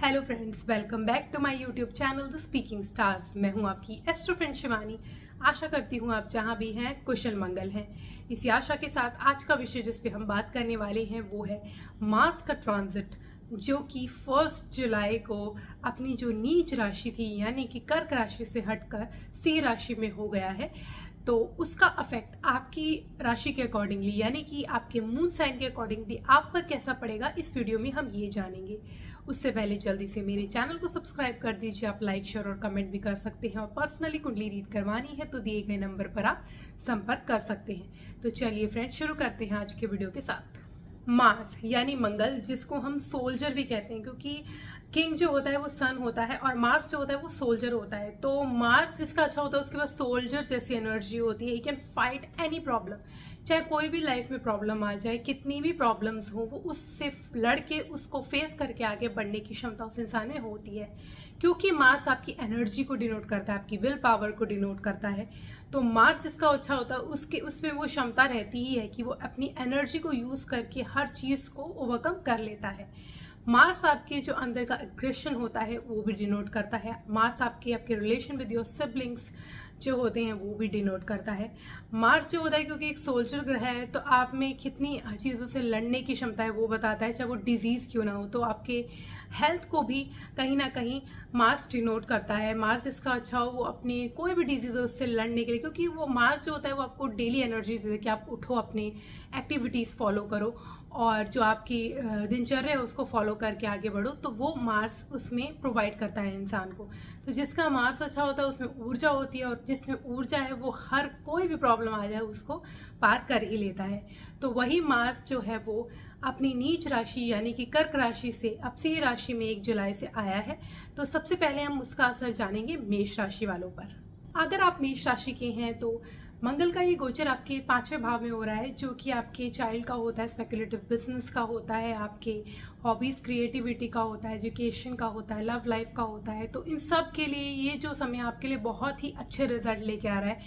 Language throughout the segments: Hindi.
Hello friends, welcome back to my YouTube channel the speaking stars. मैं हूं आपकी एस्ट्रो फ्रेंड शिवानी। आशा करती हूं आप जहां भी हैं कुशल मंगल हैं। इसी आशा के साथ आज का विषय जिस पे हम बात करने वाले हैं वो है मार्स का ट्रांजिट, जो कि 1 जुलाई को अपनी जो नीच राशि थी यानी कि कर्क राशि से हटकर सिंह राशि में हो गया है। तो उसका अफेक्ट आपकी राशि के अकॉर्डिंगली यानी कि आपके मून साइन के अकॉर्डिंगली आप पर कैसा पड़ेगा, इस वीडियो में हम ये जानेंगे। उससे पहले जल्दी से मेरे चैनल को सब्सक्राइब कर दीजिए। आप लाइक, शेयर और कमेंट भी कर सकते हैं और पर्सनली कुंडली रीड करवानी है तो दिए गए नंबर पर आप संपर्क कर सकते हैं। तो चलिए फ्रेंड्स, शुरू करते हैं आज के वीडियो के साथ। मार्स यानी मंगल, जिसको हम सोल्जर भी कहते हैं, क्योंकि किंग जो होता है वो सन होता है और मार्स जो होता है वो सोल्जर होता है। तो मार्स जिसका अच्छा होता है उसके पास सोल्जर जैसी एनर्जी होती है। He can fight any problem, चाहे कोई भी लाइफ में प्रॉब्लम आ जाए, कितनी भी प्रॉब्लम्स हो, वो उससे लड़के उसको फेस करके आगे बढ़ने की क्षमता उस इंसान में होती है। क्योंकि मार्स आपकी एनर्जी को डिनोट करता है, आपकी विल पावर को डिनोट करता है। तो मार्स जिसका अच्छा होता है उसमें वो क्षमता रहती ही है कि वो अपनी एनर्जी को यूज करके हर चीज को ओवरकम कर लेता है। मार्स आपके जो अंदर का एग्रेशन होता है वो भी डिनोट करता है। मार्स आपके रिलेशन विद योर सिबलिंग्स जो होते हैं वो भी डिनोट करता है। मार्स जो होता है, क्योंकि एक सोल्जर ग्रह है, तो आप में कितनी चीज़ों से लड़ने की क्षमता है वो बताता है, चाहे वो डिजीज़ क्यों ना हो। तो आपके हेल्थ को भी कहीं ना कहीं मार्स डिनोट करता है। मार्स इसका अच्छा हो, वो अपनी कोई भी डिजीज हो उससे लड़ने के लिए, क्योंकि वो मार्स जो होता है वो आपको डेली एनर्जी देता है कि आप उठो, अपनी एक्टिविटीज़ फॉलो करो और जो आपकी दिनचर्या है उसको फॉलो करके आगे बढ़ो। तो वो मार्स उसमें प्रोवाइड करता है इंसान को। तो जिसका मार्स अच्छा होता है उसमें ऊर्जा होती है और जिसमें ऊर्जा है वो हर कोई भी प्रॉब्लम आ जाए उसको पार कर ही लेता है। तो वही मार्स जो है वो अपनी नीच राशि यानी कि कर्क राशि से अब सिंह राशि में 1 जुलाई से आया है। तो सबसे पहले हम उसका असर जानेंगे मेष राशि वालों पर। अगर आप मेष राशि के हैं तो मंगल का ये गोचर आपके 5वें भाव में हो रहा है, जो कि आपके चाइल्ड का होता है, स्पेकुलेटिव बिजनेस का होता है, आपके हॉबीज क्रिएटिविटी का होता है, एजुकेशन का होता है, लव लाइफ का होता है। तो इन सब के लिए ये जो समय आपके लिए बहुत ही अच्छे रिजल्ट लेके आ रहा है,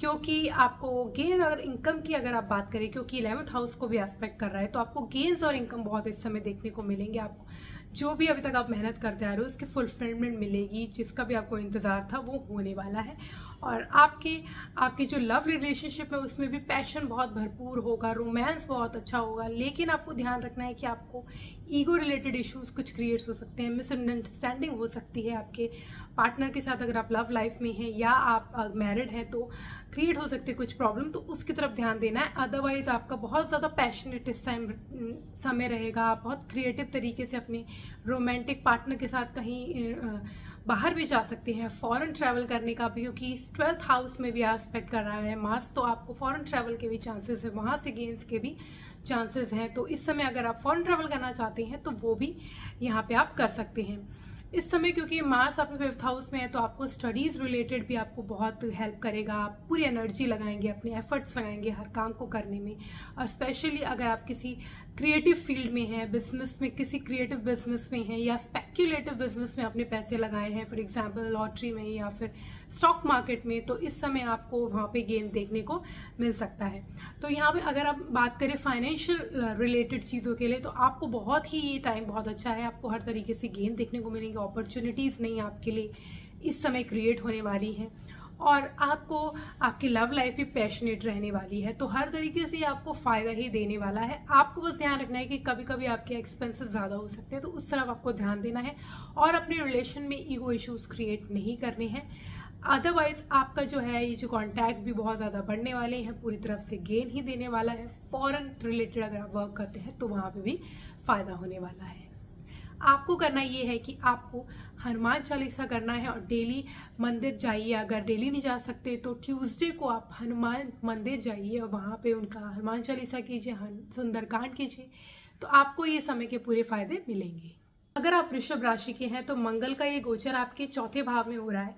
क्योंकि आपको गेन और इनकम की अगर आप बात करें, क्योंकि 11th हाउस को भी एस्पेक्ट कर रहा है, तो आपको गेन्स और इनकम बहुत इस समय देखने को मिलेंगे। आपको जो भी अभी तक आप मेहनत करते आ रहे हो उसकी फुलफिलमेंट मिलेगी, जिसका भी आपको इंतजार था वो होने वाला है। और आपके जो लव रिलेशनशिप है उसमें भी पैशन बहुत भरपूर होगा, रोमांस बहुत अच्छा होगा। लेकिन आपको ध्यान रखना है कि आपको ईगो रिलेटेड इश्यूज कुछ क्रिएट हो सकते हैं, मिसअंडरस्टैंडिंग हो सकती है आपके पार्टनर के साथ। अगर आप लव लाइफ में हैं या आप मैरिड हैं तो क्रिएट हो सकते हैं कुछ प्रॉब्लम, तो उसकी तरफ ध्यान देना है। अदरवाइज आपका बहुत ज़्यादा पैशनेट इस टाइम समय रहेगा। आप बहुत क्रिएटिव तरीके से अपने रोमांटिक पार्टनर के साथ कहीं बाहर भी जा सकते हैं, फॉरेन ट्रैवल करने का भी, क्योंकि 12th हाउस में भी एस्पेक्ट कर रहा है मार्स। तो आपको फॉरेन ट्रैवल के भी चांसेस है, वहाँ से गेंस के भी चांसेस हैं। तो इस समय अगर आप फॉरेन ट्रैवल करना चाहते हैं तो वो भी यहाँ पे आप कर सकते हैं इस समय, क्योंकि मार्स आपके 5th हाउस में है। तो आपको स्टडीज रिलेटेड भी आपको बहुत हेल्प करेगा। आप पूरी एनर्जी लगाएंगे, अपने एफर्ट्स लगाएंगे हर काम को करने में। और स्पेशली अगर आप किसी क्रिएटिव फील्ड में हैं, बिजनेस में, किसी क्रिएटिव बिजनेस में हैं या स्पेक्यूलेटिव बिजनेस में अपने पैसे लगाए हैं, फॉर एग्जांपल लॉटरी में या फिर स्टॉक मार्केट में, तो इस समय आपको वहाँ पे गेन देखने को मिल सकता है। तो यहाँ पे अगर आप बात करें फाइनेंशियल रिलेटेड चीज़ों के लिए, तो आपको बहुत ही ये टाइम बहुत अच्छा है। आपको हर तरीके से गेन देखने को मिलेंगे, अपॉर्चुनिटीज़ नहीं आपके लिए इस समय क्रिएट होने वाली हैं और आपको आपकी लव लाइफ भी पैशनेट रहने वाली है। तो हर तरीके से आपको फ़ायदा ही देने वाला है। आपको बस ध्यान रखना है कि कभी कभी आपके एक्सपेंसेस ज़्यादा हो सकते हैं, तो उस तरफ आपको ध्यान देना है और अपने रिलेशन में ईगो इश्यूज क्रिएट नहीं करने हैं। अदरवाइज आपका जो है ये जो कॉन्टैक्ट भी बहुत ज़्यादा बढ़ने वाले हैं, पूरी तरफ से गेन ही देने वाला है। फॉरेन रिलेटेड अगर आप वर्क करते हैं तो वहाँ पे भी फ़ायदा होने वाला है। आपको करना ये है कि आपको हनुमान चालीसा करना है और डेली मंदिर जाइए। अगर डेली नहीं जा सकते तो ट्यूसडे को आप हनुमान मंदिर जाइए और वहाँ पे उनका हनुमान चालीसा कीजिए, सुंदरकांड कीजिए, तो आपको ये समय के पूरे फायदे मिलेंगे। अगर आप वृषभ राशि के हैं तो मंगल का ये गोचर आपके 4थे भाव में हो रहा है।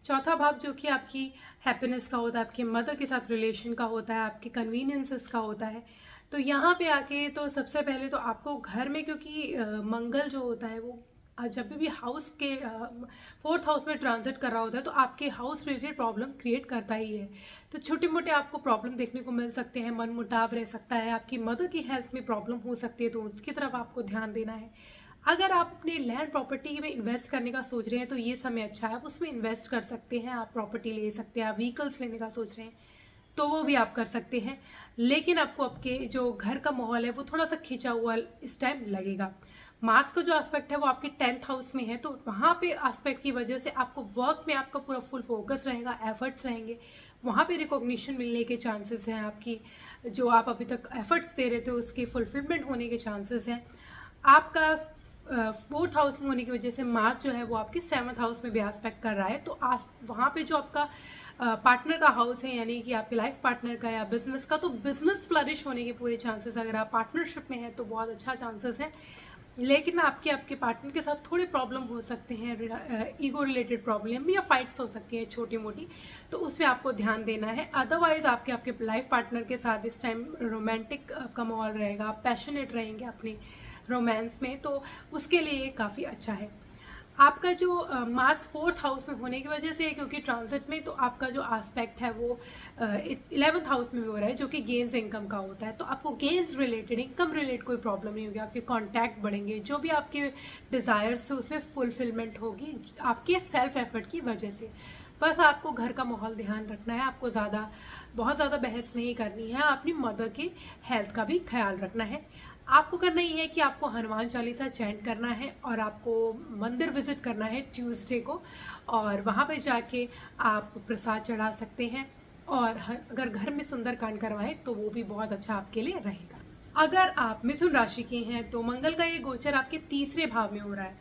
चौथा भाव जो कि आपकी हैप्पीनेस का होता है, आपके मदर के साथ रिलेशन का होता है, आपके कन्वीनियंसेस का होता है। तो यहाँ पे आके तो सबसे पहले तो आपको घर में, क्योंकि मंगल जो होता है वो जब भी हाउस के 4th हाउस में ट्रांजिट कर रहा होता है तो आपके हाउस रिलेटेड प्रॉब्लम क्रिएट करता ही है। तो छोटे मोटे आपको प्रॉब्लम देखने को मिल सकते हैं, मन मुटाव रह सकता है, आपकी मदर की हेल्थ में प्रॉब्लम हो सकती है, तो उसकी तरफ आपको ध्यान देना है। अगर आप अपने लैंड प्रॉपर्टी में इन्वेस्ट करने का सोच रहे हैं तो ये समय अच्छा है, आप उसमें इन्वेस्ट कर सकते हैं, आप प्रॉपर्टी ले सकते हैं। आप व्हीकल्स लेने का सोच रहे हैं तो वो भी आप कर सकते हैं, लेकिन आपको आपके जो घर का माहौल है वो थोड़ा सा खिंचा हुआ इस टाइम लगेगा। मार्स का जो एस्पेक्ट है वो आपके 10th हाउस में है, तो वहाँ पे एस्पेक्ट की वजह से आपको वर्क में आपका पूरा फुल फोकस रहेगा, एफर्ट्स रहेंगे, वहाँ पे रिकॉग्निशन मिलने के चांसेस हैं, आपकी जो आप अभी तक एफर्ट्स दे रहे थे उसके फुलफिलमेंट होने के चांसेस हैं। आपका 4th हाउस में होने की वजह से मार्स जो है वो आपके 7th हाउस में भी एस्पेक्ट कर रहा है, तो वहाँ पे जो आपका पार्टनर का हाउस है, यानी कि आपके लाइफ पार्टनर का या बिजनेस का, तो बिजनेस फ्लरिश होने के पूरे चांसेस, अगर आप पार्टनरशिप में हैं तो बहुत अच्छा चांसेस है। लेकिन आपके पार्टनर के साथ थोड़े प्रॉब्लम हो सकते हैं, ईगो रिलेटेड प्रॉब्लम या फाइट्स हो सकती हैं छोटी मोटी, तो उसमें आपको ध्यान देना है। अदरवाइज आपके लाइफ पार्टनर के साथ इस टाइम रोमांटिक आपका माहौल रहेगा, पैशनेट रहेंगे अपने रोमांस में, तो उसके लिए ये काफ़ी अच्छा है। आपका जो मार्स 4th हाउस में होने की वजह से, क्योंकि ट्रांजिट में, तो आपका जो एस्पेक्ट है वो 11th हाउस में भी हो रहा है, जो कि गेन्स इनकम का होता है, तो आपको गेन्स रिलेटेड, इनकम रिलेटेड कोई प्रॉब्लम नहीं होगी, आपके कॉन्टैक्ट बढ़ेंगे, जो भी आपके डिज़ायर्स है उसमें फुलफिलमेंट होगी आपके सेल्फ एफर्ट की वजह से। बस आपको घर का माहौल ध्यान रखना है, आपको बहुत ज़्यादा बहस नहीं करनी है, अपनी मदर की हेल्थ का भी ख्याल रखना है। आपको करना ये है कि आपको हनुमान चालीसा चैंट करना है और आपको मंदिर विजिट करना है ट्यूसडे को, और वहाँ पे जाके आप प्रसाद चढ़ा सकते हैं, और अगर घर में सुंदरकांड करवाएं तो वो भी बहुत अच्छा आपके लिए रहेगा। अगर आप मिथुन राशि के हैं तो मंगल का ये गोचर आपके 3रे भाव में हो रहा है।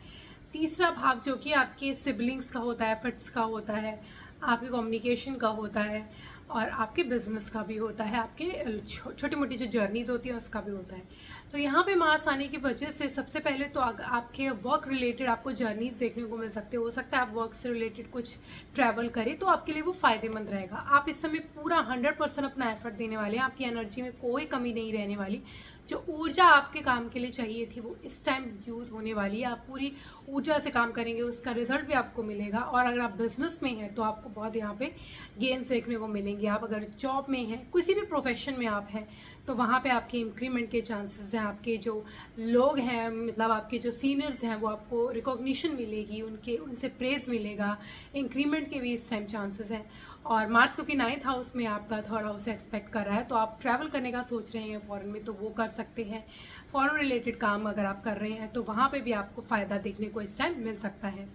3रा भाव जो कि आपके सिबलिंग्स का होता है, एफर्ट्स का होता है, आपके कम्युनिकेशन का होता है, और आपके बिजनेस का भी होता है, आपके छोटी मोटी जो जर्नीज होती है उसका भी होता है। तो यहाँ पे मार्स आने की वजह से सबसे पहले तो आपके वर्क रिलेटेड आपको जर्नीज देखने को मिल सकते हो सकता है आप वर्क से रिलेटेड कुछ ट्रैवल करें, तो आपके लिए वो फायदेमंद रहेगा। आप इस समय पूरा 100% अपना एफर्ट देने वाले हैं, आपकी एनर्जी में कोई कमी नहीं रहने वाली। जो ऊर्जा आपके काम के लिए चाहिए थी वो इस टाइम यूज़ होने वाली है, आप पूरी ऊर्जा से काम करेंगे, उसका रिजल्ट भी आपको मिलेगा। और अगर आप बिजनेस में हैं तो आपको बहुत यहाँ पे गेन्स देखने को मिलेंगे। आप अगर जॉब में हैं, किसी भी प्रोफेशन में आप हैं, तो वहाँ पे आपके इंक्रीमेंट के चांसेस हैं, आपके जो लोग हैं, मतलब आपके जो सीनियर्स हैं, वो आपको रिकॉग्निशन मिलेगी, उनसे प्रेज मिलेगा, इंक्रीमेंट के भी इस टाइम चांसेस हैं। और मार्स क्योंकि 9th हाउस में आपका 3rd हाउस एक्सपेक्ट कर रहा है, तो आप ट्रैवल करने का सोच रहे हैं फॉरेन में तो वो कर सकते हैं। फॉरेन रिलेटेड काम अगर आप कर रहे हैं तो वहाँ पे भी आपको फ़ायदा देखने को इस टाइम मिल सकता है।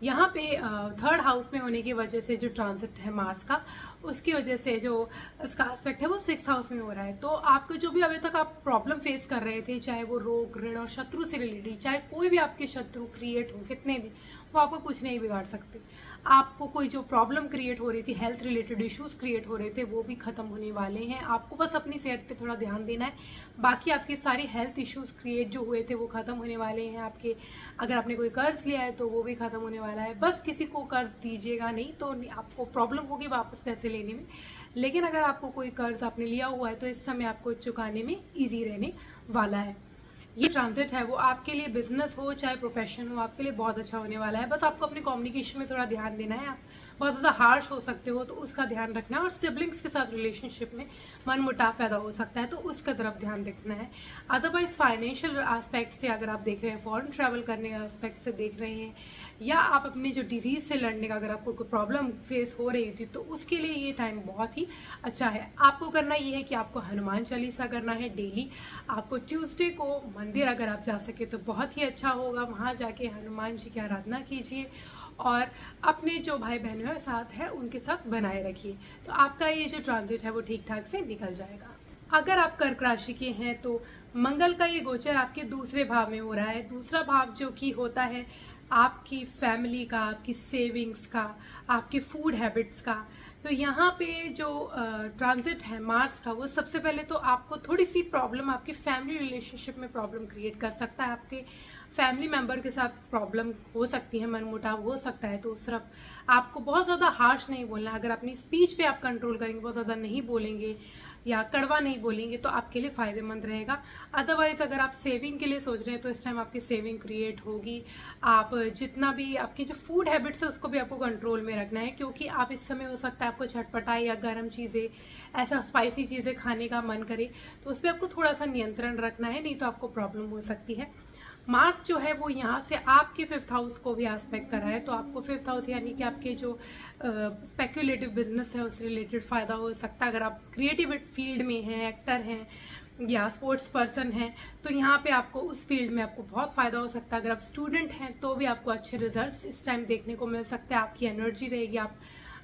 यहाँ पे 3rd हाउस में होने की वजह से जो ट्रांजिट है मार्स का, उसकी वजह से जो इसका एस्पेक्ट है वो 6th हाउस में हो रहा है। तो आपको जो भी अभी तक आप प्रॉब्लम फेस कर रहे थे, चाहे वो रोग, ऋण और शत्रु से रिलेटेड, चाहे कोई भी आपके शत्रु क्रिएट हो कितने भी, वो आपको कुछ नहीं बिगाड़ सकते। आपको कोई जो प्रॉब्लम क्रिएट हो रही थी, हेल्थ रिलेटेड इश्यूज क्रिएट हो रहे थे, वो भी खत्म होने वाले हैं। आपको बस अपनी सेहत पे थोड़ा ध्यान देना है, बाकी आपके सारे हेल्थ इश्यूज क्रिएट जो हुए थे वो खत्म होने वाले हैं। आपके अगर आपने कोई कर्ज लिया है तो वो भी खत्म होने वाला है। बस किसी को कर्ज दीजिएगा नहीं तो आपको प्रॉब्लम होगी वापस पैसे लेने में, लेकिन अगर आपको कोई कर्ज आपने लिया हुआ है तो इस समय आपको चुकाने में ईजी रहने वाला है। ये ट्रांजिट है वो आपके लिए, बिजनेस हो चाहे प्रोफेशन हो, आपके लिए बहुत अच्छा होने वाला है। बस आपको अपने कम्युनिकेशन में थोड़ा ध्यान देना है, आप बहुत ज़्यादा हार्श हो सकते हो तो उसका ध्यान रखना है, और सिबलिंग्स के साथ रिलेशनशिप में मनमुटाव पैदा हो सकता है तो उसका तरफ ध्यान रखना है। अदरवाइज फाइनेंशियल एस्पेक्ट से अगर आप देख रहे हैं, फॉरेन ट्रैवल करने के एस्पेक्ट से देख रहे हैं, या आप अपने जो डिजीज़ से लड़ने का अगर आपको कोई प्रॉब्लम फेस हो रही थी तो उसके लिए ये टाइम बहुत ही अच्छा है। आपको करना ये है कि आपको हनुमान चालीसा करना है डेली। आपको ट्यूसडे को मंदिर अगर आप जा सके तो बहुत ही अच्छा होगा, वहाँ जाके हनुमान जी की आराधना कीजिए और अपने जो भाई बहनों के साथ है उनके साथ बनाए रखिए, तो आपका ये जो ट्रांजिट है वो ठीक ठाक से निकल जाएगा। अगर आप कर्क राशि के हैं तो मंगल का ये गोचर आपके 2रे भाव में हो रहा है। 2रा भाव जो कि होता है आपकी फैमिली का, आपकी सेविंग्स का, आपके फूड हैबिट्स का। तो यहाँ पे जो ट्रांजिट है मार्स का, वो सबसे पहले तो आपको थोड़ी सी प्रॉब्लम, आपकी फैमिली रिलेशनशिप में प्रॉब्लम क्रिएट कर सकता है, आपके फैमिली मेंबर के साथ प्रॉब्लम हो सकती है, मनमुटाव हो सकता है। तो उस तरफ आपको बहुत ज़्यादा हार्श नहीं बोलना। अगर अपनी स्पीच पे आप कंट्रोल करेंगे, बहुत ज़्यादा नहीं बोलेंगे या कड़वा नहीं बोलेंगे तो आपके लिए फ़ायदेमंद रहेगा। अदरवाइज़ अगर आप सेविंग के लिए सोच रहे हैं तो इस टाइम आपकी सेविंग क्रिएट होगी। आप जितना भी आपकी जो फूड हैबिट्स है उसको भी आपको कंट्रोल में रखना है, क्योंकि आप इस समय हो सकता है आपको चटपटाई या गर्म चीज़ें, ऐसा स्पाइसी चीज़ें खाने का मन करे, तो उस पर आपको थोड़ा सा नियंत्रण रखना है, नहीं तो आपको प्रॉब्लम हो सकती है। मार्स जो है वो यहाँ से आपके 5th हाउस को भी एस्पेक्ट कर रहा है, तो आपको 5th हाउस यानी कि आपके जो स्पेक्यूलेटिव बिजनेस है उससे रिलेटेड फ़ायदा हो सकता है। अगर आप क्रिएटिव फील्ड में हैं, एक्टर हैं या स्पोर्ट्स पर्सन हैं, तो यहाँ पे आपको उस फील्ड में आपको बहुत फ़ायदा हो सकता है। अगर आप स्टूडेंट हैं तो भी आपको अच्छे रिजल्ट्स इस टाइम देखने को मिल सकते हैं। आपकी एनर्जी रहेगी,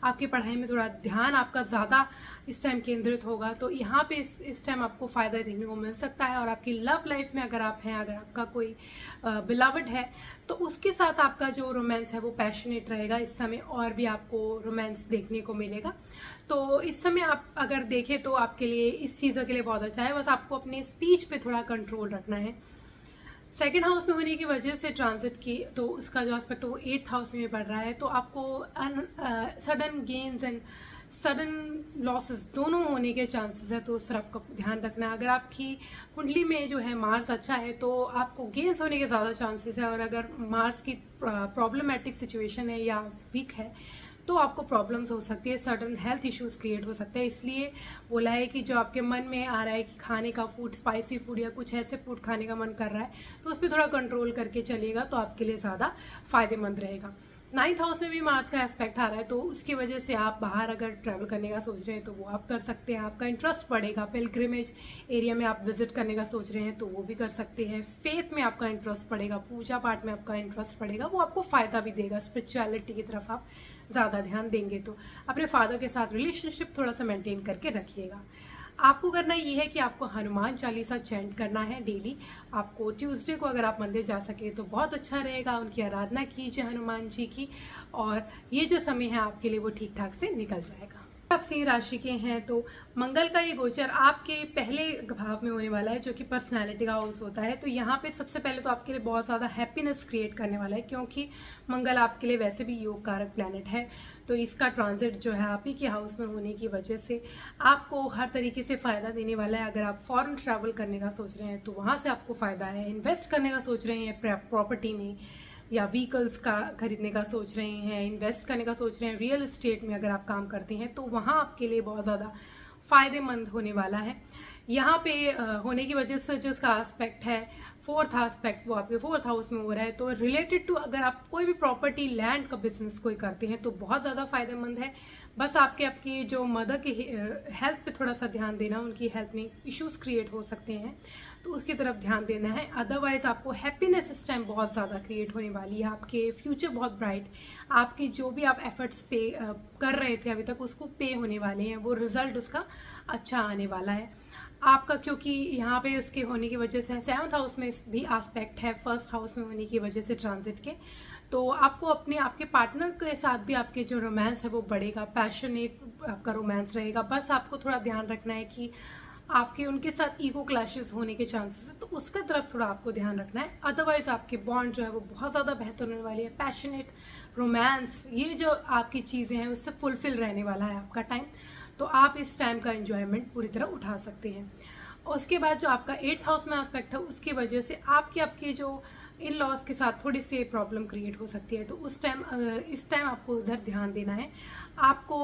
आपकी पढ़ाई में थोड़ा ध्यान आपका ज़्यादा इस टाइम केंद्रित होगा, तो यहाँ पे इस टाइम आपको फ़ायदा देखने को मिल सकता है। और आपकी लव लाइफ में अगर आप हैं, अगर आपका कोई बिलवड है, तो उसके साथ आपका जो रोमांस है वो पैशनेट रहेगा इस समय, और भी आपको रोमांस देखने को मिलेगा। तो इस समय आप अगर देखें तो आपके लिए इस चीज़ों के लिए बहुत अच्छा है। बस आपको अपने स्पीच पे थोड़ा कंट्रोल रखना है। 2nd हाउस में होने की वजह से ट्रांजिट की, तो उसका जो एस्पेक्ट है वो 8th हाउस में बढ़ रहा है, तो आपको sudden gains and sudden losses दोनों होने के चांसेस है, तो उस तरफ का ध्यान रखना है। अगर आपकी कुंडली में जो है मार्स अच्छा है तो आपको गेन्स होने के ज़्यादा चांसेस है, और अगर मार्स की प्रॉब्लमेटिक सिचुएशन है या वीक है तो आपको प्रॉब्लम्स हो सकती है, सडन हेल्थ इश्यूज क्रिएट हो सकते हैं। इसलिए बोला है कि जो आपके मन में आ रहा है कि खाने का फूड, स्पाइसी फूड या कुछ ऐसे फूड खाने का मन कर रहा है, तो उस पर थोड़ा कंट्रोल करके चलिएगा, तो आपके लिए ज़्यादा फायदेमंद रहेगा। 9th हाउस में भी मार्स का एस्पेक्ट आ रहा है, तो उसकी वजह से आप बाहर अगर ट्रैवल करने का सोच रहे हैं तो वो आप कर सकते हैं। आपका इंटरेस्ट बढ़ेगा, पिलग्रिमेज एरिया में आप विजिट करने का सोच रहे हैं तो वो भी कर सकते हैं। फेथ में आपका इंटरेस्ट बढ़ेगा, पूजा पाठ में आपका इंटरेस्ट बढ़ेगा, वो आपको फ़ायदा भी देगा। स्पिरिचुअलिटी की तरफ आप ज़्यादा ध्यान देंगे, तो अपने फादर के साथ रिलेशनशिप थोड़ा सा मेंटेन करके रखिएगा। आपको करना ये है कि आपको हनुमान चालीसा चैंट करना है डेली। आपको ट्यूसडे को अगर आप मंदिर जा सके तो बहुत अच्छा रहेगा, उनकी आराधना कीजिए हनुमान जी की, और ये जो समय है आपके लिए वो ठीक ठाक से निकल जाएगा। आप सिंह राशि के हैं तो मंगल का ये गोचर आपके पहले भाव में होने वाला है, जो कि पर्सनालिटी का हाउस होता है। तो यहाँ पे सबसे पहले तो आपके लिए बहुत ज़्यादा हैप्पीनेस क्रिएट करने वाला है, क्योंकि मंगल आपके लिए वैसे भी योग कारक प्लैनेट है, तो इसका ट्रांजिट जो है आप ही के हाउस में होने की वजह से आपको हर तरीके से फ़ायदा देने वाला है। अगर आप फॉरेन ट्रैवल करने का सोच रहे हैं तो वहाँ से आपको फ़ायदा है। इन्वेस्ट करने का सोच रहे हैं प्रॉपर्टी में या व्हीकल्स का खरीदने का सोच रहे हैं, इन्वेस्ट करने का सोच रहे हैं रियल एस्टेट में अगर आप काम करते हैं, तो वहाँ आपके लिए बहुत ज़्यादा फ़ायदेमंद होने वाला है। यहाँ पे होने की वजह से जो इसका एस्पेक्ट है 4th एस्पेक्ट, वो आपके 4th हाउस में हो रहा है, तो रिलेटेड टू अगर आप कोई भी प्रॉपर्टी लैंड का बिजनेस कोई करते हैं तो बहुत ज़्यादा फायदेमंद है। बस आपकी जो मदर की हेल्थ पे थोड़ा सा ध्यान देना, उनकी हेल्थ में इश्यूज क्रिएट हो सकते हैं तो उसकी तरफ ध्यान देना है। अदरवाइज आपको हैप्पीनेस इस टाइम बहुत ज़्यादा क्रिएट होने वाली है, आपके फ्यूचर बहुत ब्राइट, आपकी जो भी आप एफर्ट्स पे कर रहे थे अभी तक उसको पे होने वाले हैं, वो रिजल्ट उसका अच्छा आने वाला है आपका, क्योंकि यहाँ पे उसके होने की वजह से 7th हाउस में भी एस्पेक्ट है 1st हाउस में होने की वजह से ट्रांजिट के, तो आपको आपके पार्टनर के साथ भी आपके जो रोमांस है वो बढ़ेगा, पैशनेट आपका रोमांस रहेगा। बस आपको थोड़ा ध्यान रखना है कि आपके उनके साथ ईगो क्लैशेस होने के चांसेस है, तो उसका तरफ थोड़ा आपको ध्यान रखना है। अदरवाइज आपके बॉन्ड जो है वो बहुत ज़्यादा बेहतर होने वाली है। पैशनेट रोमांस, ये जो आपकी चीज़ें हैं उससे फुलफिल रहने वाला है आपका टाइम, तो आप इस टाइम का एंजॉयमेंट पूरी तरह उठा सकते हैं। उसके बाद जो आपका 8th हाउस में एस्पेक्ट है उसकी वजह से आपके जो इन लॉज के साथ थोड़ी सी प्रॉब्लम क्रिएट हो सकती है, तो इस टाइम आपको उधर ध्यान देना है। आपको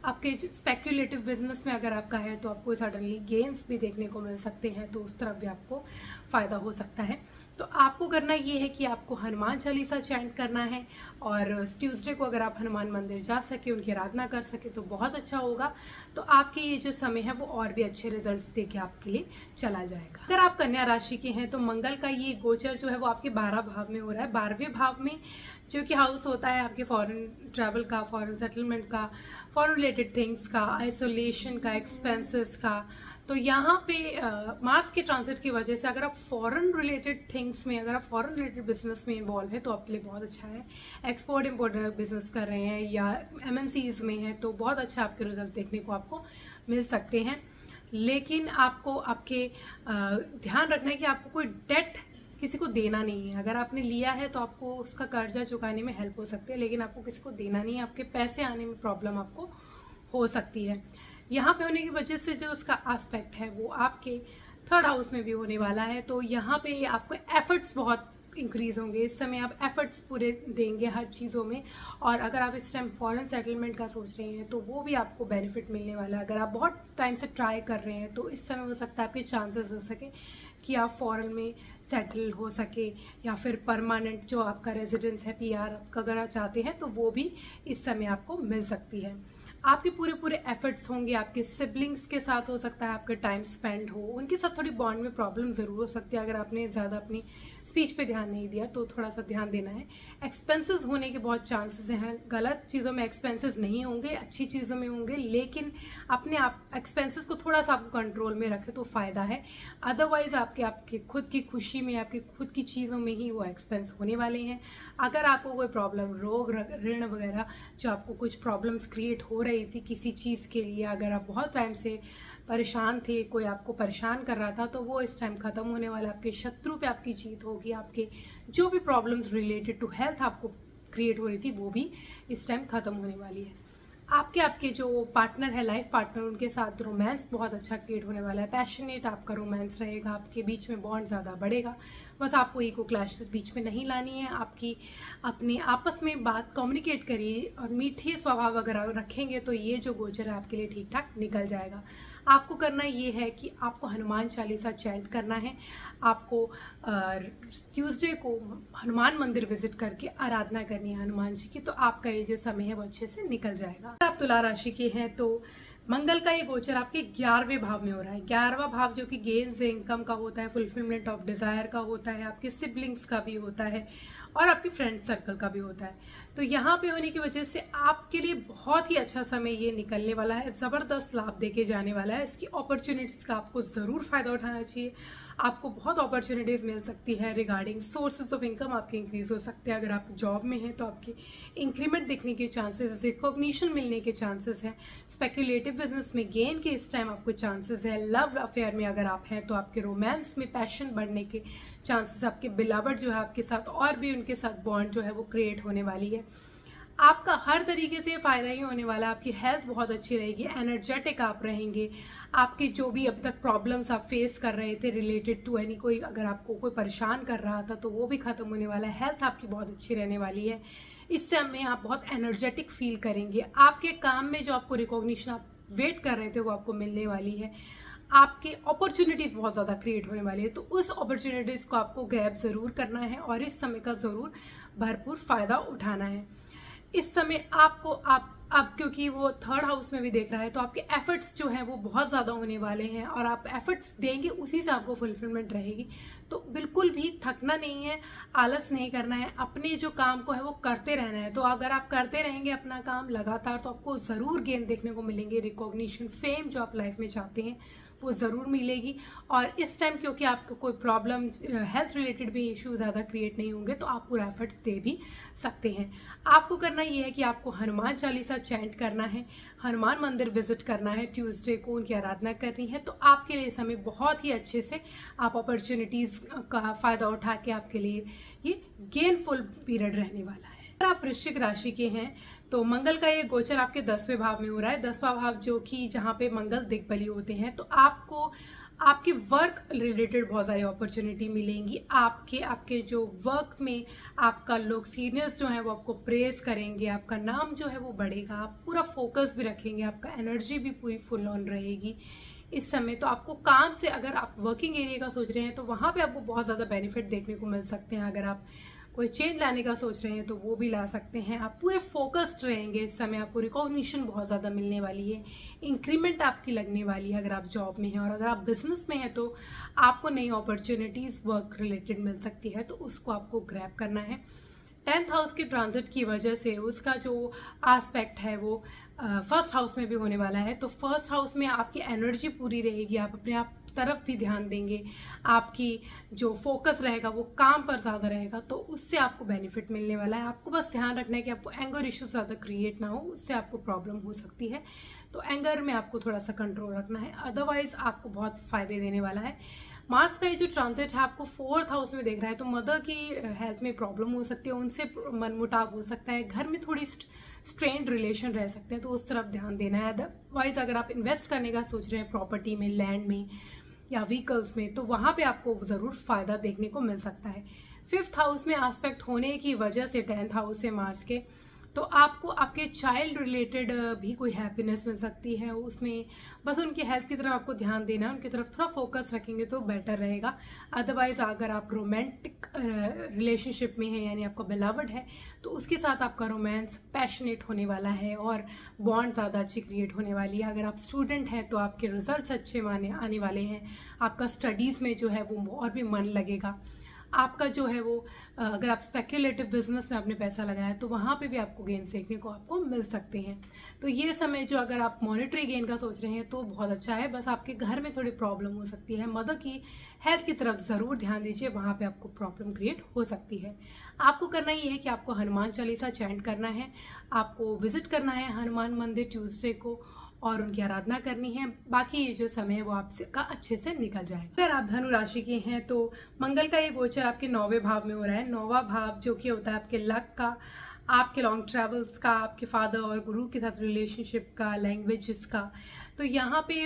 आपके स्पेक्यूलेटिव बिजनेस में अगर आपका है तो आपको सडनली गेन्स भी देखने को मिल सकते हैं, तो उस तरफ भी आपको फ़ायदा हो सकता है। तो आपको करना ये है कि आपको हनुमान चालीसा चैंट करना है, और ट्यूसडे को अगर आप हनुमान मंदिर जा सके, उनकी आराधना कर सके तो बहुत अच्छा होगा। तो आपके ये जो समय है वो और भी अच्छे रिजल्ट देके आपके लिए चला जाएगा। अगर आप कन्या राशि के हैं तो मंगल का ये गोचर जो है वो आपके 12 भाव में हो रहा है। 12वें भाव में जो कि हाउस होता है आपके फॉरेन ट्रैवल का, फॉरेन सेटलमेंट का, फॉरेन रिलेटेड थिंग्स का, आइसोलेशन का, एक्सपेंसेस का। तो यहाँ पे मार्स के ट्रांजिट की वजह से अगर आप फॉरेन रिलेटेड थिंग्स में, अगर आप फॉरेन रिलेटेड बिजनेस में इन्वॉल्व है तो आपके लिए बहुत अच्छा है। एक्सपोर्ट इम्पोर्ट बिजनेस कर रहे हैं या MNCs में हैं तो बहुत अच्छा आपके रिजल्ट देखने को आपको मिल सकते हैं। लेकिन आपको आपके ध्यान रखना है कि आपको कोई डेट किसी को देना नहीं है। अगर आपने लिया है तो आपको उसका कर्जा चुकाने में हेल्प हो सकती है, लेकिन आपको किसी को देना नहीं है। आपके पैसे आने में प्रॉब्लम आपको हो सकती है। यहाँ पे होने की वजह से जो उसका एस्पेक्ट है वो आपके 3rd हाउस में भी होने वाला है, तो यहाँ पे आपको एफर्ट्स बहुत इंक्रीज होंगे। इस समय आप एफर्ट्स पूरे देंगे हर चीज़ों में, और अगर आप इस टाइम फॉरेन सेटलमेंट का सोच रहे हैं तो वो भी आपको बेनिफिट मिलने वाला है। अगर आप बहुत टाइम से ट्राई कर रहे हैं तो इस समय हो सकता है आपके चांसेस हो सके कि आप फॉरेन में सेटल हो सके, या फिर परमानेंट जो आपका रेजिडेंस है, पीआर अगर आप चाहते हैं तो वो भी इस समय आपको मिल सकती है। आपके पूरे एफर्ट्स होंगे, आपके सिबलिंग्स के साथ हो सकता है आपका टाइम स्पेंड हो, उनके साथ थोड़ी बॉन्ड में प्रॉब्लम ज़रूर हो सकती है। अगर आपने ज़्यादा अपनी स्पीच पे ध्यान नहीं दिया तो थोड़ा सा ध्यान देना है। एक्सपेंसेस होने के बहुत चांसेस हैं। गलत चीज़ों में एक्सपेंसेस नहीं होंगे, अच्छी चीज़ों में होंगे, लेकिन अपने आप एक्सपेंसेस को थोड़ा सा आपको कंट्रोल में रखें तो फ़ायदा है। अदरवाइज आपके खुद की खुशी में, आपकी खुद की चीज़ों में ही वो एक्सपेंस होने वाले हैं। अगर आपको कोई प्रॉब्लम, रोग, ऋण वगैरह, जो आपको कुछ प्रॉब्लम्स क्रिएट हो रही थी किसी चीज़ के लिए, अगर आप बहुत टाइम से परेशान थे, कोई आपको परेशान कर रहा था, तो वो इस टाइम ख़त्म होने वाला। आपके शत्रु पे आपकी जीत होगी। आपके जो भी प्रॉब्लम्स रिलेटेड टू हेल्थ आपको क्रिएट हो रही थी वो भी इस टाइम ख़त्म होने वाली है। आपके जो पार्टनर है, लाइफ पार्टनर, उनके साथ रोमांस बहुत अच्छा क्रिएट होने वाला है। पैशनेट आपका रोमांस रहेगा, आपके बीच में बॉन्ड ज़्यादा बढ़ेगा। बस आपको ईगो क्लैशेस बीच में नहीं लानी है। अपने आपस में बात कम्युनिकेट करिए और मीठे स्वभाव अगर आप रखेंगे तो ये जो गोचर है आपके लिए ठीक ठाक निकल जाएगा। आपको करना ये है कि आपको हनुमान चालीसा चैंट करना है। आपको ट्यूसडे को हनुमान मंदिर विजिट करके आराधना करनी है हनुमान जी की, तो आपका ये जो समय है वो अच्छे से निकल जाएगा। अगर आप तुला राशि के हैं तो मंगल का ये गोचर आपके 11वें भाव में हो रहा है। 11वां भाव जो कि गेन्स इनकम का होता है, फुलफिलमेंट ऑफ डिजायर का होता है, आपके सिबलिंग्स का भी होता है और आपकी फ्रेंड सर्कल का भी होता है। तो यहाँ पे होने की वजह से आपके लिए बहुत ही अच्छा समय ये निकलने वाला है, ज़बरदस्त लाभ देके जाने वाला है। इसकी अपॉर्चुनिटीज़ का आपको ज़रूर फ़ायदा उठाना चाहिए। आपको बहुत अपॉर्चुनिटीज़ मिल सकती है रिगार्डिंग सोर्सेज ऑफ इनकम आपके इंक्रीज हो सकते हैं। अगर आप जॉब में हैं तो आपके इंक्रीमेंट दिखने के चांसेस, रिकॉग्निशन मिलने के चांसेस हैं। स्पेक्युलेटिव बिजनेस में गेन के इस टाइम आपको चांसेस है। लव अफेयर में अगर आप हैं तो आपके रोमांस में पैशन बढ़ने के चांसेस, आपके बिलावट जो है आपके साथ और भी उनके साथ बॉन्ड जो है वो क्रिएट होने वाली है। आपका हर तरीके से फ़ायदा ही होने वाला है। आपकी हेल्थ बहुत अच्छी रहेगी, एनर्जेटिक आप रहेंगे। आपके जो भी अब तक प्रॉब्लम्स आप फेस कर रहे थे रिलेटेड टू एनी, कोई अगर आपको कोई परेशान कर रहा था तो वो भी ख़त्म होने वाला है। हेल्थ आपकी बहुत अच्छी रहने वाली है। इस समय आप बहुत एनर्जेटिक फील करेंगे। आपके काम में जो आपको रिकॉग्निशन आप वेट कर रहे थे वो आपको मिलने वाली है। आपके अपॉर्चुनिटीज़ बहुत ज़्यादा क्रिएट होने वाली है, तो उस अपॉर्चुनिटीज़ को आपको ग्रैब ज़रूर करना है और इस समय का ज़रूर भरपूर फ़ायदा उठाना है। इस समय आपको आप क्योंकि वो 3rd हाउस में भी देख रहा है तो आपके एफर्ट्स जो हैं वो बहुत ज़्यादा होने वाले हैं और आप एफर्ट्स देंगे उसी से आपको फुलफिलमेंट रहेगी। तो बिल्कुल भी थकना नहीं है, आलस नहीं करना है, अपने जो काम को है वो करते रहना है। तो अगर आप करते रहेंगे अपना काम लगातार तो आपको ज़रूर गेन देखने को मिलेंगे। रिकॉग्निशन, फेम जो आप लाइफ में चाहते हैं वो ज़रूर मिलेगी। और इस टाइम क्योंकि आपको कोई प्रॉब्लम, हेल्थ रिलेटेड भी इशू ज़्यादा क्रिएट नहीं होंगे तो आप पूरा एफर्ट्स दे भी सकते हैं। आपको करना ये है कि आपको हनुमान चालीसा चैंट करना है, हनुमान मंदिर विजिट करना है, ट्यूसडे को उनकी आराधना करनी है। तो आपके लिए समय बहुत ही अच्छे से आप अपॉर्चुनिटीज़ का फ़ायदा उठा के आपके लिए ये गेनफुल पीरियड रहने वाला है। अगर आप वृश्चिक राशि के हैं तो मंगल का ये गोचर आपके 10वें भाव में हो रहा है। 10वां भाव जो कि जहाँ पे मंगल दिग्बली होते हैं, तो आपको आपके वर्क रिलेटेड बहुत सारी अपॉर्चुनिटी मिलेंगी। आपके जो वर्क में आपका लोग, सीनियर्स जो हैं वो आपको प्रेज करेंगे, आपका नाम जो है वो बढ़ेगा, आप पूरा फोकस भी रखेंगे, आपका एनर्जी भी पूरी फुल ऑन रहेगी इस समय। तो आपको काम से, अगर आप वर्किंग एरिया का सोच रहे हैं तो वहाँ पे आपको बहुत ज़्यादा बेनिफिट देखने को मिल सकते हैं। अगर आप कोई चेंज लाने का सोच रहे हैं तो वो भी ला सकते हैं। आप पूरे फोकस्ड रहेंगे इस समय, आपको रिकॉग्निशन बहुत ज़्यादा मिलने वाली है, इंक्रीमेंट आपकी लगने वाली है अगर आप जॉब में हैं। और अगर आप बिजनेस में हैं तो आपको नई अपॉर्चुनिटीज़ वर्क रिलेटेड मिल सकती है, तो उसको आपको ग्रैब करना है। 10th हाउस के ट्रांजिट की वजह से उसका जो एस्पेक्ट है वो 1st हाउस में भी होने वाला है। तो 1st हाउस में आपकी एनर्जी पूरी रहेगी, आप अपने आप तरफ भी ध्यान देंगे, आपकी जो फोकस रहेगा वो काम पर ज़्यादा रहेगा, तो उससे आपको बेनिफिट मिलने वाला है। आपको बस ध्यान रखना है कि आपको एंगर इश्यू ज़्यादा क्रिएट ना हो, उससे आपको प्रॉब्लम हो सकती है। तो एंगर में आपको थोड़ा सा कंट्रोल रखना है, अदरवाइज आपको बहुत फ़ायदे देने वाला है। मार्स का ये जो ट्रांजिट है आपको 4th हाउस में देख रहा है, तो मदर की हेल्थ में प्रॉब्लम हो सकती है, उनसे मनमुटाव हो सकता है, घर में थोड़ी स्ट्रेन्ड रिलेशन रह सकते हैं, तो उस तरफ ध्यान देना है। अदरवाइज अगर आप इन्वेस्ट करने का सोच रहे हैं प्रॉपर्टी में, लैंड में या व्हीकल्स में, तो वहाँ पे आपको ज़रूर फ़ायदा देखने को मिल सकता है। 5th हाउस में एस्पेक्ट होने की वजह से 10th हाउस से मार्स के, तो आपको आपके चाइल्ड रिलेटेड भी कोई हैप्पीनेस मिल सकती है उसमें। बस उनकी हेल्थ की तरफ आपको ध्यान देना है, उनकी तरफ थोड़ा फोकस रखेंगे तो बेटर रहेगा। अदरवाइज अगर आप रोमांटिक रिलेशनशिप में हैं, यानी आपका बिलवड है, तो उसके साथ आपका रोमांस पैशनेट होने वाला है और बॉन्ड ज़्यादा अच्छी क्रिएट होने वाली है। अगर आप स्टूडेंट हैं तो आपके रिजल्ट्स अच्छे आने वाले हैं, आपका स्टडीज़ में जो है वो और भी मन लगेगा। आपका जो है वो अगर आप स्पेक्युलेटिव बिजनेस में आपने पैसा लगाया है तो वहाँ पे भी आपको गेन देखने को आपको मिल सकते हैं। तो ये समय जो अगर आप मॉनेटरी गेन का सोच रहे हैं तो बहुत अच्छा है। बस आपके घर में थोड़ी प्रॉब्लम हो सकती है, मदर की हेल्थ की तरफ ज़रूर ध्यान दीजिए, वहाँ पे आपको प्रॉब्लम क्रिएट हो सकती है। आपको करना ये है कि आपको हनुमान चालीसा चैंट करना है, आपको विजिट करना है हनुमान मंदिर ट्यूसडे को और उनकी आराधना करनी है। बाकी ये जो समय है वो आपका अच्छे से निकल जाएगा। अगर आप धनु राशि के हैं तो मंगल का ये गोचर आपके 9वें भाव में हो रहा है। 9वां भाव जो कि होता है आपके लक का, आपके लॉन्ग ट्रैवल्स का, आपके फादर और गुरु के साथ रिलेशनशिप का, लैंग्वेजेस का। तो यहाँ पे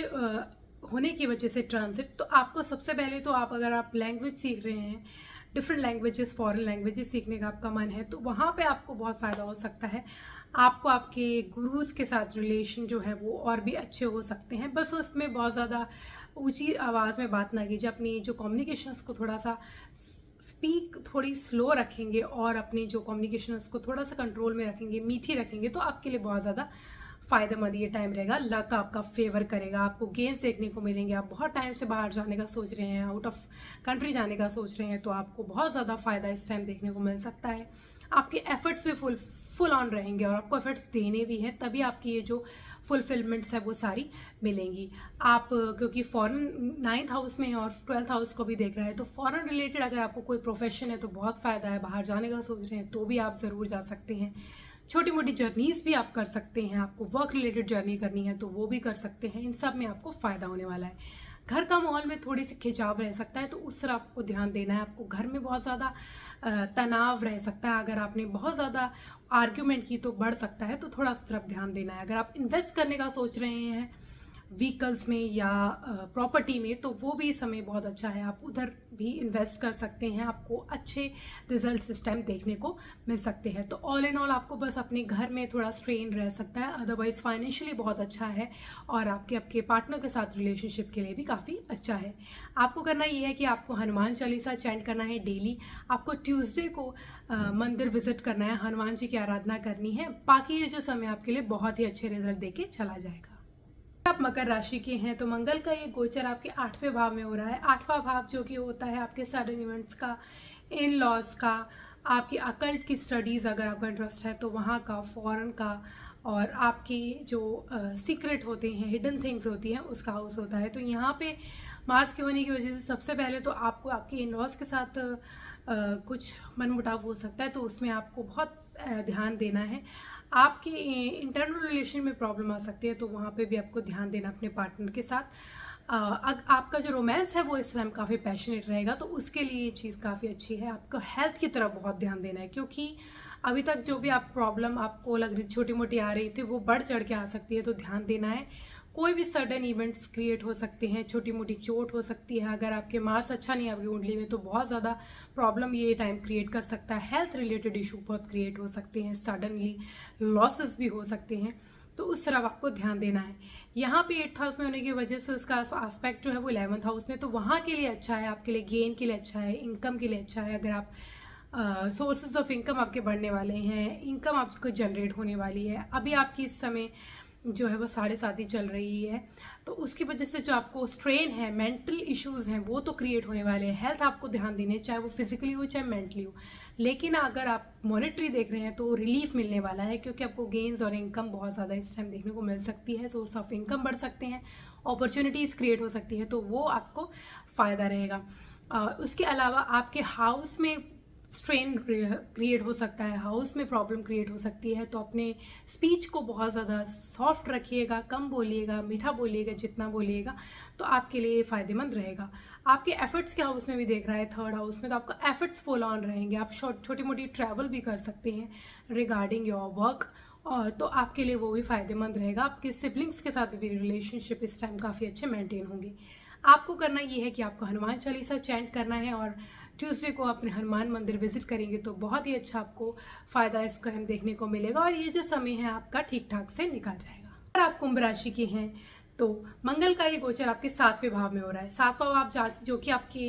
होने की वजह से ट्रांजिट, तो आपको सबसे पहले तो अगर आप लैंग्वेज सीख रहे हैं, डिफरेंट लैंग्वेजेस, फॉरेन लैंग्वेजेस सीखने का आपका मन है, तो वहाँ पे आपको बहुत फ़ायदा हो सकता है। आपको आपके गुरुज के साथ रिलेशन जो है वो और भी अच्छे हो सकते हैं। बस उसमें बहुत ज़्यादा ऊंची आवाज़ में बात ना कीजिए, अपनी जो कम्युनिकेशंस को थोड़ा सा स्पीक थोड़ी स्लो रखेंगे और अपनी जो कम्युनिकेशंस को थोड़ा सा कंट्रोल में रखेंगे, मीठी रखेंगे, तो आपके लिए बहुत ज़्यादा फायदेमंद ये टाइम रहेगा। लक आपका फेवर करेगा, आपको गेन्स देखने को मिलेंगे। आप बहुत टाइम से बाहर जाने का सोच रहे हैं, आउट ऑफ कंट्री जाने का सोच रहे हैं, तो आपको बहुत ज़्यादा फायदा इस टाइम देखने को मिल सकता है। आपके एफर्ट्स भी फुल ऑन रहेंगे और आपको एफर्ट्स देने भी हैं, तभी आपकी ये जो फुलफिलमेंट्स है वो सारी मिलेंगी। आप क्योंकि फॉरेन 9th हाउस में है और 12th हाउस को भी देख रहा है, तो फॉरेन रिलेटेड अगर आपको कोई प्रोफेशन है तो बहुत फ़ायदा है। बाहर जाने का सोच रहे हैं तो भी आप ज़रूर जा सकते हैं। छोटी मोटी जर्नीज भी आप कर सकते हैं, आपको वर्क रिलेटेड जर्नी करनी है तो वो भी कर सकते हैं। इन सब में आपको फ़ायदा होने वाला है। घर का माहौल में थोड़ी सी खिंचाव रह सकता है, तो उस तरफ आपको ध्यान देना है। आपको घर में बहुत ज़्यादा तनाव रह सकता है, अगर आपने बहुत ज़्यादा आर्ग्यूमेंट की तो बढ़ सकता है, तो थोड़ा उस तरफ ध्यान देना है। अगर आप इन्वेस्ट करने का सोच रहे हैं व्हीकल्स में या प्रॉपर्टी में, तो वो भी समय बहुत अच्छा है, आप उधर भी इन्वेस्ट कर सकते हैं। आपको अच्छे रिजल्ट्स इस टाइम देखने को मिल सकते हैं। तो ऑल इन ऑल आपको बस अपने घर में थोड़ा स्ट्रेन रह सकता है, अदरवाइज फाइनेंशियली बहुत अच्छा है और आपके पार्टनर के साथ रिलेशनशिप के लिए भी काफ़ी अच्छा है। आपको करना ये है कि आपको हनुमान चालीसा चैंट करना है डेली। आपको ट्यूसडे को मंदिर विजिट करना है, हनुमान जी की आराधना करनी है। बाकी ये जो समय आपके लिए बहुत ही अच्छे रिजल्ट देके चला जाएगा। आप मकर राशि के हैं तो मंगल का ये गोचर आपके 8वें भाव में हो रहा है। 8वां भाव जो कि होता है आपके सडन इवेंट्स का, इन लॉज का, आपकी अकल्ट की स्टडीज़ अगर आपका इंटरेस्ट है तो वहाँ का, फॉरेन का, और आपकी जो सीक्रेट होते हैं, हिडन थिंग्स होती हैं, उसका हाउस होता है। तो यहाँ पे मार्स के होने की वजह से सबसे पहले तो आपको आपके इन लॉज के साथ कुछ मनमुटाव हो सकता है, तो उसमें आपको बहुत ध्यान देना है। आपके इंटरनल रिलेशन में प्रॉब्लम आ सकती है, तो वहाँ पे भी आपको ध्यान देना अपने पार्टनर के साथ। आपका जो रोमांस है वो इस टाइम काफ़ी पैशनेट रहेगा, तो उसके लिए ये चीज़ काफ़ी अच्छी है। आपको हेल्थ की तरफ बहुत ध्यान देना है, क्योंकि अभी तक जो भी आप प्रॉब्लम आपको लग रही छोटी मोटी आ रही थी वो बढ़ चढ़ के आ सकती है, तो ध्यान देना है। कोई भी सडन इवेंट्स क्रिएट हो सकते हैं, छोटी मोटी चोट हो सकती है। अगर आपके मार्स अच्छा नहीं है आपकी कुंडली में तो बहुत ज़्यादा प्रॉब्लम ये टाइम क्रिएट कर सकता है। हेल्थ रिलेटेड इशू बहुत क्रिएट हो सकते हैं, सडनली लॉसेस भी हो सकते हैं, तो उस तरफ आपको ध्यान देना है। यहाँ पे 8th हाउस में होने की वजह से उसका एस्पेक्ट जो है वो 11th हाउस में, तो वहाँ के लिए अच्छा है, आपके लिए गेन के लिए अच्छा है, इनकम के लिए अच्छा है। अगर आप सोर्सेज ऑफ इनकम आपके बढ़ने वाले हैं, इनकम आपको जनरेट होने वाली है। अभी आपकी इस समय जो है वो 7.5 चल रही है, तो उसकी वजह से जो आपको स्ट्रेन है, मेंटल इश्यूज हैं, वो तो क्रिएट होने वाले हैं। हेल्थ आपको ध्यान देने, चाहे वो फिजिकली हो चाहे मेंटली हो। लेकिन अगर आप मॉनेटरी देख रहे हैं तो रिलीफ मिलने वाला है, क्योंकि आपको गेन्स और इनकम बहुत ज़्यादा इस टाइम देखने को मिल सकती है। सोर्स ऑफ इनकम बढ़ सकते हैं, अपॉर्चुनिटीज़ क्रिएट हो सकती है, तो वो आपको फ़ायदा रहेगा। उसके अलावा आपके हाउस में स्ट्रेन क्रिएट हो सकता है, हाउस में प्रॉब्लम क्रिएट हो सकती है, तो अपने स्पीच को बहुत ज़्यादा सॉफ्ट रखिएगा, कम बोलिएगा, मीठा बोलिएगा, जितना बोलिएगा तो आपके लिए फायदेमंद रहेगा। आपके एफर्ट्स के हाउस में भी देख रहा है 3rd हाउस में, तो आपका एफर्ट्स फुल ऑन रहेंगे। आप छोटी मोटी ट्रैवल भी कर सकते हैं रिगार्डिंग योर वर्क, और तो आपके लिए वो भी फायदेमंद रहेगा। आपके सिबलिंग्स के साथ भी रिलेशनशिप इस टाइम काफ़ी अच्छे मेंटेन होंगे। आपको करना ये है कि आपको हनुमान चालीसा चैंट करना है और ट्यूसडे को अपने हनुमान मंदिर विजिट करेंगे तो बहुत ही अच्छा आपको फ़ायदा इस टाइम देखने को मिलेगा और ये जो समय है आपका ठीक ठाक से निकल जाएगा। अगर आप कुंभ राशि के हैं तो मंगल का ये गोचर आपके 7वें भाव में हो रहा है। 7वां भाव जो कि आपके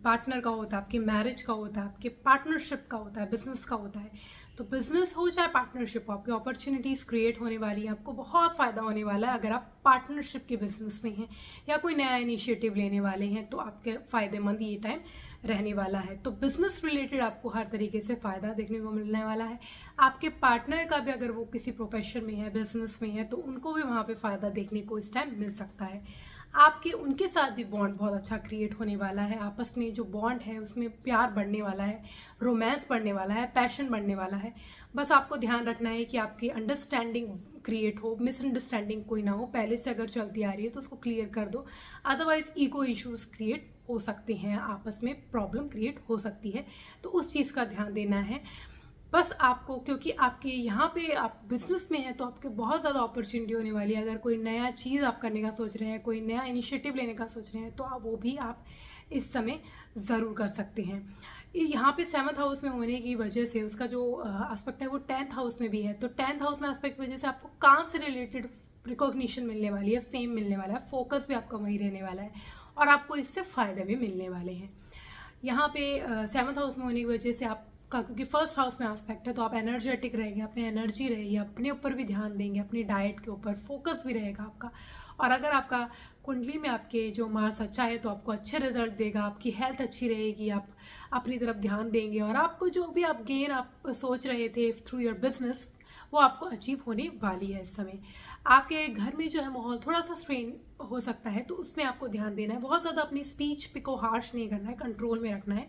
पार्टनर का होता है, आपके मैरिज का होता है, आपके पार्टनरशिप का होता है, बिजनेस का होता है। तो बिजनेस हो चाहे पार्टनरशिप हो, आपकी अपॉर्चुनिटीज़ क्रिएट होने वाली है, आपको बहुत फ़ायदा होने वाला है। अगर आप पार्टनरशिप के बिजनेस में हैं या कोई नया इनिशिएटिव लेने वाले हैं तो आपके फ़ायदेमंद ये टाइम रहने वाला है। तो बिजनेस रिलेटेड आपको हर तरीके से फ़ायदा देखने को मिलने वाला है। आपके पार्टनर का भी अगर वो किसी प्रोफेशन में है, बिजनेस में है, तो उनको भी वहाँ पे फ़ायदा देखने को इस टाइम मिल सकता है। आपके उनके साथ भी बॉन्ड बहुत अच्छा क्रिएट होने वाला है। आपस में जो बॉन्ड है उसमें प्यार बढ़ने वाला है, रोमांस बढ़ने वाला है, पैशन बढ़ने वाला है। बस आपको ध्यान रखना है कि आपकी अंडरस्टैंडिंग क्रिएट हो, मिसअंडरस्टैंडिंग कोई ना हो। पहले से अगर चलती आ रही है तो उसको क्लियर कर दो, अदरवाइज ईगो इश्यूज क्रिएट हो सकते हैं, आपस में प्रॉब्लम क्रिएट हो सकती है। तो उस चीज़ का ध्यान देना है बस आपको, क्योंकि आपके यहाँ पे आप बिजनेस में हैं तो आपके बहुत ज़्यादा अपॉर्चुनिटी होने वाली है। अगर कोई नया चीज़ आप करने का सोच रहे हैं, कोई नया इनिशिएटिव लेने का सोच रहे हैं तो आप वो भी आप इस समय ज़रूर कर सकते हैं। यहाँ पे 7th हाउस में होने की वजह से उसका जो एस्पेक्ट है वो 10th हाउस में भी है। तो 10th हाउस में एस्पेक्ट की वजह से आपको काम से रिलेटेड रिकॉग्निशन मिलने वाली है, फेम मिलने वाला है, फोकस भी आपका वहीं रहने वाला है और आपको इससे फ़ायदे भी मिलने वाले हैं। यहाँ पे 7th हाउस में होने की वजह से आपका, क्योंकि 1st हाउस में एस्पेक्ट है, तो आप एनर्जेटिक रहेंगे, अपनी एनर्जी रहेगी, अपने ऊपर भी ध्यान देंगे, अपनी डाइट के ऊपर फोकस भी रहेगा आपका। और अगर आपका कुंडली में आपके जो मार्स अच्छा है तो आपको अच्छे रिजल्ट देगा, आपकी हेल्थ अच्छी रहेगी, आप अपनी तरफ ध्यान देंगे और आपको जो भी आप गेन आप सोच रहे थे थ्रू योर बिजनेस वो आपको अचीव होने वाली है। इस समय आपके घर में जो है माहौल थोड़ा सा स्ट्रेन हो सकता है तो उसमें आपको ध्यान देना है। बहुत ज़्यादा अपनी स्पीच पे को हार्श नहीं करना है, कंट्रोल में रखना है,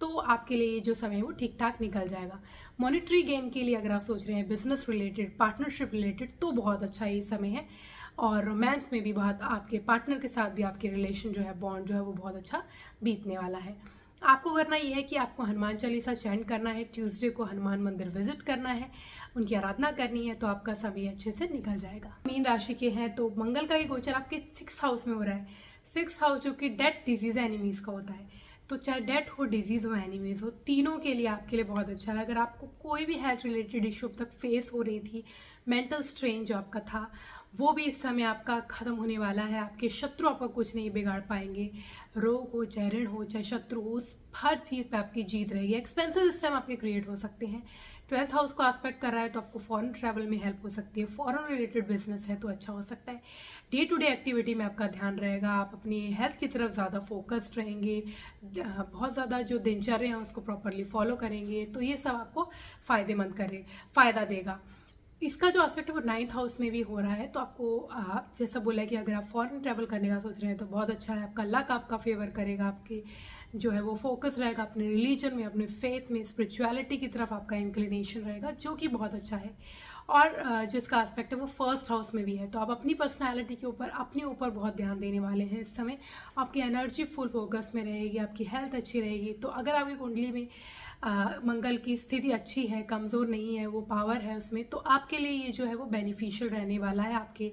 तो आपके लिए जो समय है वो ठीक ठाक निकल जाएगा। मॉनेटरी गेन के लिए अगर आप सोच रहे हैं बिजनेस रिलेटेड, पार्टनरशिप रिलेटेड, तो बहुत अच्छा ये समय है। और रोमांस में भी बहुत, आपके पार्टनर के साथ भी आपके रिलेशन जो है, बॉन्ड जो है वो बहुत अच्छा बीतने वाला है। आपको करना ये है कि आपको हनुमान चालीसा चैंट करना है, ट्यूसडे को हनुमान मंदिर विजिट करना है, उनकी आराधना करनी है, तो आपका समय अच्छे से निकल जाएगा। मीन राशि के हैं तो मंगल का ये गोचर आपके 6th हाउस में हो रहा है। 6th हाउस जो कि डेथ, डिजीज, एनिमीज का होता है। तो चाहे डेथ हो, डिजीज हो, एनिमीज हो, तीनों के लिए आपके लिए बहुत अच्छा है। अगर आपको कोई भी हेल्थ रिलेटेड इश्यू अब तक फेस हो रही थी, मेंटल स्ट्रेन जो आपका था वो भी इस समय आपका खत्म होने वाला है। आपके शत्रु आपका कुछ नहीं बिगाड़ पाएंगे। रोग हो, चाहे ऋण हो, चाहे शत्रु हो, हर चीज़ पे आपकी जीत रहेगी। एक्सपेंसेस इस टाइम आपके क्रिएट हो सकते हैं। 12th हाउस को एस्पेक्ट कर रहा है तो आपको फॉरेन ट्रैवल में हेल्प हो सकती है। फॉरेन रिलेटेड बिजनेस है तो अच्छा हो सकता है। डे टू डे एक्टिविटी में आपका ध्यान रहेगा, आप अपनी हेल्थ की तरफ ज़्यादा फोकस्ड रहेंगे, बहुत ज़्यादा जो दिनचर्या है उसको प्रॉपरली फॉलो करेंगे, तो ये सब आपको फ़ायदा देगा। इसका जो एस्पेक्ट है वो 9th हाउस में भी हो रहा है। तो आपको जैसा बोला कि अगर आप फॉरेन ट्रैवल करने का सोच रहे हैं तो बहुत अच्छा है। आपका लक आपका फेवर करेगा, आपके जो है वो फोकस रहेगा अपने रिलीजन में, अपने फेथ में, स्पिरिचुअलिटी की तरफ आपका इंक्लिनेशन रहेगा, जो कि बहुत अच्छा है। और जो इसका एस्पेक्ट है वो 1st हाउस में भी है। तो आप अपनी पर्सनैलिटी के ऊपर, अपने ऊपर बहुत ध्यान देने वाले हैं इस समय। आपकी एनर्जी फुल फोकस में रहेगी, आपकी हेल्थ अच्छी रहेगी। तो अगर आपकी कुंडली में मंगल की स्थिति अच्छी है, कमज़ोर नहीं है, वो पावर है उसमें, तो आपके लिए ये जो है वो बेनिफिशियल रहने वाला है। आपके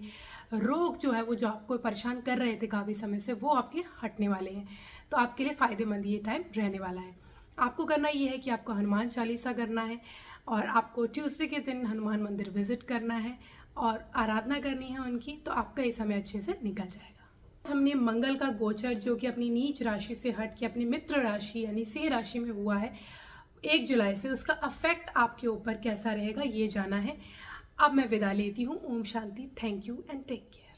रोग जो है वो जो आपको परेशान कर रहे थे काफ़ी समय से, वो आपके हटने वाले हैं। तो आपके लिए फ़ायदेमंद ये टाइम रहने वाला है। आपको करना ये है कि आपको हनुमान चालीसा करना है और आपको ट्यूसडे के दिन हनुमान मंदिर विजिट करना है और आराधना करनी है उनकी, तो आपका ये समय अच्छे से निकल जाएगा। हमने मंगल का गोचर जो कि अपनी नीच राशि से हट के अपनी मित्र राशि यानी सिंह राशि में हुआ है 1 जुलाई से, उसका अफेक्ट आपके ऊपर कैसा रहेगा ये जाना है। अब मैं विदा लेती हूँ। ओम शांति। Thank you and take care.